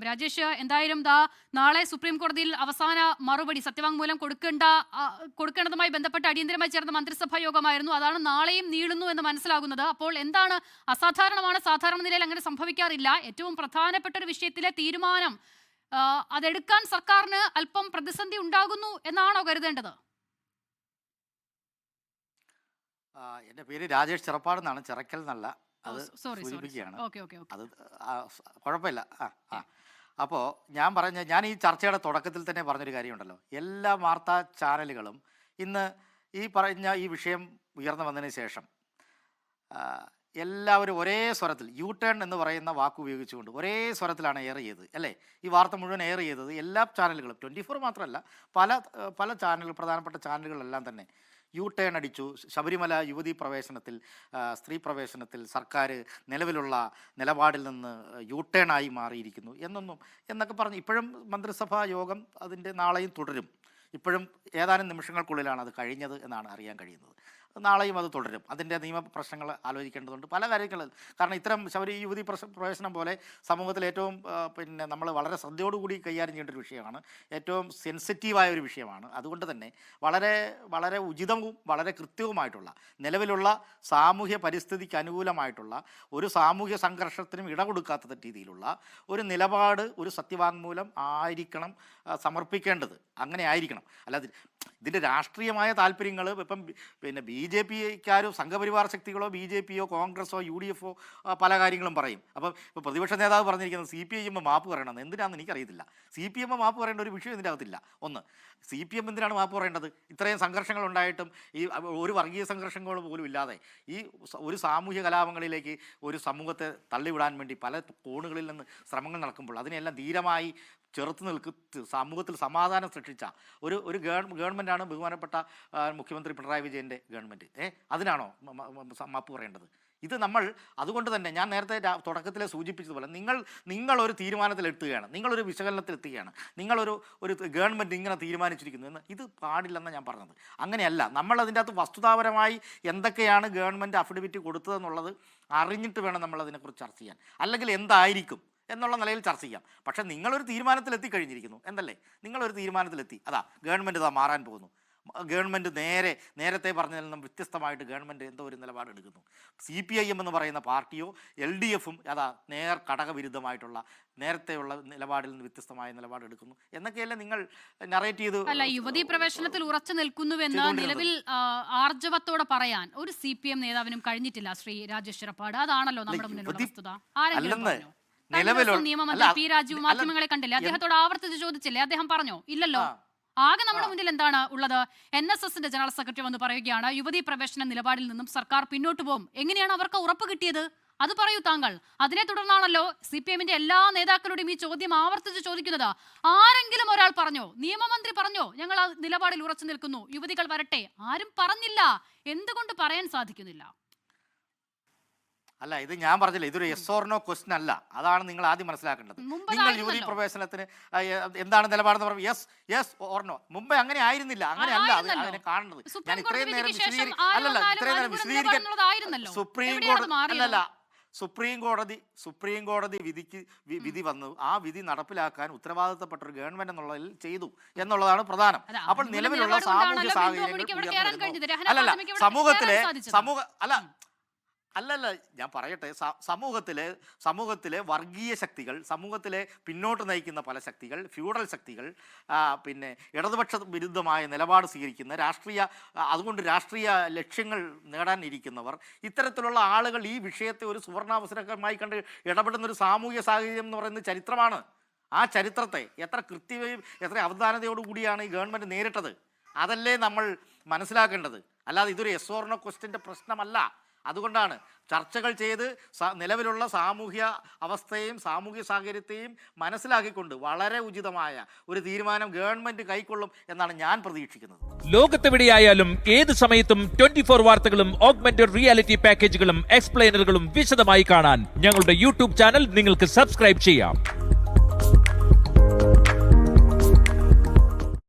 രാജേഷ്, എന്തായാലും നാളെ സുപ്രീം കോടതിയിൽ അവസാന മറുപടി സത്യവാങ്മൂലം കൊടുക്കേണ്ടതുമായി ബന്ധപ്പെട്ട് അടിയന്തരമായി ചേർന്ന മന്ത്രിസഭാ യോഗമായിരുന്നു. അതാണ് നാളെയും നീളുന്നു എന്ന് മനസ്സിലാകുന്നത്. അപ്പോൾ എന്താണ് അസാധാരണമാണ്? സാധാരണ നിലയിൽ അങ്ങനെ സംഭവിക്കാറില്ല. ഏറ്റവും പ്രധാനപ്പെട്ട ഒരു വിഷയത്തിലെ തീരുമാനം അതെടുക്കാൻ സർക്കാരിന് അല്പം പ്രതിസന്ധി ഉണ്ടാകുന്നു എന്നാണോ കരുതേണ്ടത്? എൻ്റെ പേര് രാജേഷ് ചെറുപ്പാടെന്നാണ്, ചിറക്കൽ എന്നല്ല. അത് സൂചിപ്പിക്കുകയാണ്. അത് കുഴപ്പമില്ല. അപ്പോൾ ഞാൻ ഈ ചർച്ചയുടെ തുടക്കത്തിൽ തന്നെ പറഞ്ഞൊരു കാര്യമുണ്ടല്ലോ, എല്ലാ വാർത്താ ചാനലുകളും ഇന്ന് ഈ വിഷയം ഉയർന്നു വന്നതിന് ശേഷം എല്ലാവരും ഒരേ സ്വരത്തിൽ യു ടേൺ എന്ന് പറയുന്ന വാക്ക് ഉപയോഗിച്ചുകൊണ്ട് ഒരേ സ്വരത്തിലാണ് എയർ ചെയ്തത് അല്ലേ? ഈ വാർത്ത മുഴുവൻ എയർ ചെയ്തത് എല്ലാ ചാനലുകളും, 24 മാത്രമല്ല, പല ചാനലുകൾ, പ്രധാനപ്പെട്ട ചാനലുകളെല്ലാം തന്നെ യു ടേൺ അടിച്ചു. ശബരിമല യുവതീ പ്രവേശനത്തിൽ, സ്ത്രീ പ്രവേശനത്തിൽ സർക്കാർ നിലവിലുള്ള നിലപാടിൽ നിന്ന് യു ടേണായി മാറിയിരിക്കുന്നു എന്നൊക്കെ പറഞ്ഞ് ഇപ്പോഴും മന്ത്രിസഭാ യോഗം അതിൻ്റെ നാളെയും തുടരും. ഇപ്പോഴും ഏതാനും നിമിഷങ്ങൾക്കുള്ളിലാണ് അത് കഴിഞ്ഞത് എന്നാണ് അറിയാൻ കഴിയുന്നത്. നാളെയും അത് തുടരും. അതിൻ്റെ നിയമപ്രശ്നങ്ങൾ ആലോചിക്കേണ്ടതുണ്ട്, പല കാര്യങ്ങളും. കാരണം ഇത്തരം യുവതി പ്രവേശനം പോലെ സമൂഹത്തിൽ ഏറ്റവും നമ്മൾ വളരെ ശ്രദ്ധയോടുകൂടി കൈകാര്യം ചെയ്യേണ്ട ഒരു വിഷയമാണ്, ഏറ്റവും സെൻസിറ്റീവായ ഒരു വിഷയമാണ്. അതുകൊണ്ട് തന്നെ വളരെ വളരെ ഉചിതവും വളരെ കൃത്യവുമായിട്ടുള്ള, നിലവിലുള്ള സാമൂഹ്യ പരിസ്ഥിതിക്ക് അനുകൂലമായിട്ടുള്ള, ഒരു സാമൂഹ്യ സംഘർഷത്തിനും ഇടകൊടുക്കാത്ത രീതിയിലുള്ള ഒരു നിലപാട്, ഒരു സത്യവാങ്മൂലം ആയിരിക്കണം സമർപ്പിക്കേണ്ടത്. അങ്ങനെ ആയിരിക്കണം. അല്ലാതെ ഇതിൻ്റെ രാഷ്ട്രീയമായ താല്പര്യങ്ങൾ ഇപ്പം BJPക്കാരോ സംഘപരിവാർ ശക്തികളോ BJPയോ കോൺഗ്രസോ UDF പല കാര്യങ്ങളും പറയും. അപ്പോൾ പ്രതിപക്ഷ നേതാവ് പറഞ്ഞിരിക്കുന്നത് CPIM മാപ്പ് പറയണമെന്ന്. എന്തിനാണെന്ന് എനിക്കറിയത്തില്ല. CPM മാപ്പ് പറയേണ്ട ഒരു വിഷയം ഇതിൻ്റെ അകത്തില്ല. ഒന്ന്, CPM എന്തിനാണ് മാപ്പ് പറയേണ്ടത്? ഇത്രയും സംഘർഷങ്ങൾ ഉണ്ടായിട്ടും ഈ ഒരു വർഗീയ സംഘർഷങ്ങൾ പോലും ഇല്ലാതെ ഈ ഒരു സാമൂഹ്യ കലാപങ്ങളിലേക്ക് ഒരു സമൂഹത്തെ തള്ളിവിടാൻ വേണ്ടി പല കോണുകളിൽ നിന്ന് ശ്രമങ്ങൾ നടക്കുമ്പോൾ അതിനെല്ലാം ധീരമായി ചെറുത്ത് സമൂഹത്തിൽ സമാധാനം സൃഷ്ടിച്ച ഒരു ഗവൺമെൻറ്റാണ് ബഹുമാനപ്പെട്ട മുഖ്യമന്ത്രി പിണറായി വിജയൻ്റെ ഗവൺമെൻറ്. അതിനാണോ മാപ്പ് പറയേണ്ടത്? ഇത് നമ്മൾ അതുകൊണ്ട് തന്നെ ഞാൻ നേരത്തെ തുടക്കത്തിലെ സൂചിപ്പിച്ചതുപോലെ നിങ്ങളൊരു തീരുമാനത്തിലെത്തുകയാണ്, നിങ്ങളൊരു വിശകലനത്തിലെത്തുകയാണ്, നിങ്ങളൊരു ഗവൺമെൻറ് ഇങ്ങനെ തീരുമാനിച്ചിരിക്കുന്നു എന്ന് ഇത് പാടില്ലെന്നാണ് ഞാൻ പറഞ്ഞത്. അങ്ങനെയല്ല. നമ്മൾ അതിൻ്റെ അകത്ത് വസ്തുതാപരമായി എന്തൊക്കെയാണ് ഗവൺമെൻറ് അഫിഡവിറ്റ് കൊടുത്തതെന്നുള്ളത് അറിഞ്ഞിട്ട് വേണം നമ്മളതിനെക്കുറിച്ച് ചർച്ച ചെയ്യാൻ. അല്ലെങ്കിൽ എന്തായിരിക്കും എന്നുള്ള നിലയിൽ ചർച്ച ചെയ്യാം. പക്ഷേ നിങ്ങളൊരു തീരുമാനത്തിലെത്തി കഴിഞ്ഞിരിക്കുന്നു എന്നല്ലേ? നിങ്ങളൊരു തീരുമാനത്തിലെത്തി, അതാ ഗവൺമെൻറ് ഇതാ മാറാൻ പോകുന്നു. ഗവൺമെൻറ് നേരത്തെ പറഞ്ഞതിൽ നിന്നും വ്യത്യസ്തമായിട്ട് ഗവൺമെൻറ് എന്തോ ഒരു നിലപാടെടുക്കുന്നു. CPIM എന്ന് പറയുന്ന പാർട്ടിയോ LDFും അതാ ഘടകവിരുദ്ധമായിട്ടുള്ള നേരത്തെയുള്ള നിലപാടിൽ നിന്ന് വ്യത്യസ്തമായ നിലപാടെടുക്കുന്നു എന്നൊക്കെയല്ലേ നിങ്ങൾ നറേറ്റ് ചെയ്ത്. അല്ല, യുവതീ പ്രവേശനത്തിൽ ഉറച്ചു നിൽക്കുന്നുവെന്ന് നിലവിൽ ആർജവത്തോടെ പറയാൻ ഒരു CPM നേതാവിനും കഴിഞ്ഞിട്ടില്ല. ശ്രീ രാജേഷ് ചെറുപ്പാട്, അതാണല്ലോ നമ്മുടെ മുന്നിലുള്ള വസ്തുത. നിയമമന്ത്രി P. രാജീവ് മാധ്യമങ്ങളെ കണ്ടില്ലേ? അദ്ദേഹത്തോട് ആവർത്തിച്ച് ചോദിച്ചില്ലേ? അദ്ദേഹം പറഞ്ഞോ? ഇല്ലല്ലോ. ആകെ നമ്മുടെ മുന്നിൽ എന്താണ് ഉള്ളത്? NSSന്റെ ജനറൽ സെക്രട്ടറി വന്ന് പറയുകയാണ്, യുവതീ പ്രവേശന നിലപാടിൽ നിന്നും സർക്കാർ പിന്നോട്ട് പോകും. എങ്ങനെയാണ് അവർക്ക് ഉറപ്പ് കിട്ടിയത്? അത് പറയൂ താങ്കൾ. അതിനെ തുടർന്നാണല്ലോ CPMന്റെ എല്ലാ നേതാക്കളോടും ഈ ചോദ്യം ആവർത്തിച്ച് ചോദിക്കുന്നത്. ആരെങ്കിലും ഒരാൾ പറഞ്ഞോ? നിയമമന്ത്രി പറഞ്ഞോ ഞങ്ങൾ ആ നിലപാടിൽ ഉറച്ചു നിൽക്കുന്നു, യുവതികൾ വരട്ടെ? ആരും പറഞ്ഞില്ല. എന്തുകൊണ്ട് പറയാൻ സാധിക്കുന്നില്ല? അല്ല, ഇത് ഞാൻ പറഞ്ഞില്ല, ഇതൊരു യെസ് ഓർ നോ ക്വസ്റ്റ്യൻ അല്ല. അതാണ് നിങ്ങൾ ആദ്യം മനസ്സിലാക്കേണ്ടത്. നിങ്ങൾ യുവതീ പ്രവേശനത്തിന് എന്താണ് നിലപാടെന്ന് പറഞ്ഞു, യെസ് ഓർ നോ. മുമ്പേ അങ്ങനെ ആയിരുന്നില്ല, അങ്ങനെയല്ല അതിനെ കാണുന്നത്. ഞാൻ ഇത്രയും നേരം വിശദീകരിക്കാൻ സുപ്രീം കോടതി വിധി വന്നു. ആ വിധി നടപ്പിലാക്കാൻ ഉത്തരവാദിത്തപ്പെട്ട ഒരു ഗവൺമെന്റ് എന്നുള്ളതിൽ ചെയ്തു എന്നുള്ളതാണ് പ്രധാനം. അപ്പോൾ നിലവിലുള്ള സാമൂഹ്യ സാഹചര്യങ്ങൾ അല്ലല്ല ഞാൻ പറയട്ടെ, സമൂഹത്തിലെ വർഗീയ ശക്തികൾ, സമൂഹത്തിലെ പിന്നോട്ട് നയിക്കുന്ന പല ശക്തികൾ, ഫ്യൂഡൽ ശക്തികൾ, ഇടതുപക്ഷ വിരുദ്ധമായ നിലപാട് സ്വീകരിക്കുന്ന അതുകൊണ്ട് രാഷ്ട്രീയ ലക്ഷ്യങ്ങൾ നേടാനിരിക്കുന്നവർ, ഇത്തരത്തിലുള്ള ആളുകൾ ഈ വിഷയത്തെ ഒരു സുവർണാവസരമായി കണ്ട് ഇടപെടുന്ന ഒരു സാമൂഹ്യ സാഹചര്യം എന്ന് പറയുന്നത് ചരിത്രമാണ്. ആ ചരിത്രത്തെ എത്ര കൃത്യതയും എത്ര അവധാനതയോടുകൂടിയാണ് ഈ ഗവൺമെൻറ് നേരിട്ടത്, അതല്ലേ നമ്മൾ മനസ്സിലാക്കേണ്ടത്. അല്ലാതെ ഇതൊരു യെസ് ഓർ നോ ക്വസ്റ്റ്യൻ്റെ പ്രശ്നമല്ല. അതുകൊണ്ടാണ് ചർച്ചകൾ ചെയ്ത് നിലവിലുള്ള സാമൂഹ്യ അവസ്ഥയെയും സാമൂഹ്യ സാഹചര്യത്തെയും മനസ്സിലാക്കിക്കൊണ്ട് വളരെ ഉചിതമായ ഒരു തീരുമാനം ഗവൺമെന്റ് കൈക്കൊള്ളും എന്നാണ് ഞാൻ പ്രതീക്ഷിക്കുന്നത്. ലോകത്തെവിടെയായാലും ഏത് സമയത്തും 24 വാർത്തകളും ഓഗ്മെന്റഡ് റിയാലിറ്റി പാക്കേജുകളും എക്സ്പ്ലെയിനറുകളും വിശദമായി കാണാൻ ഞങ്ങളുടെ YouTube ചാനൽ നിങ്ങൾക്ക് സബ്സ്ക്രൈബ് ചെയ്യാം.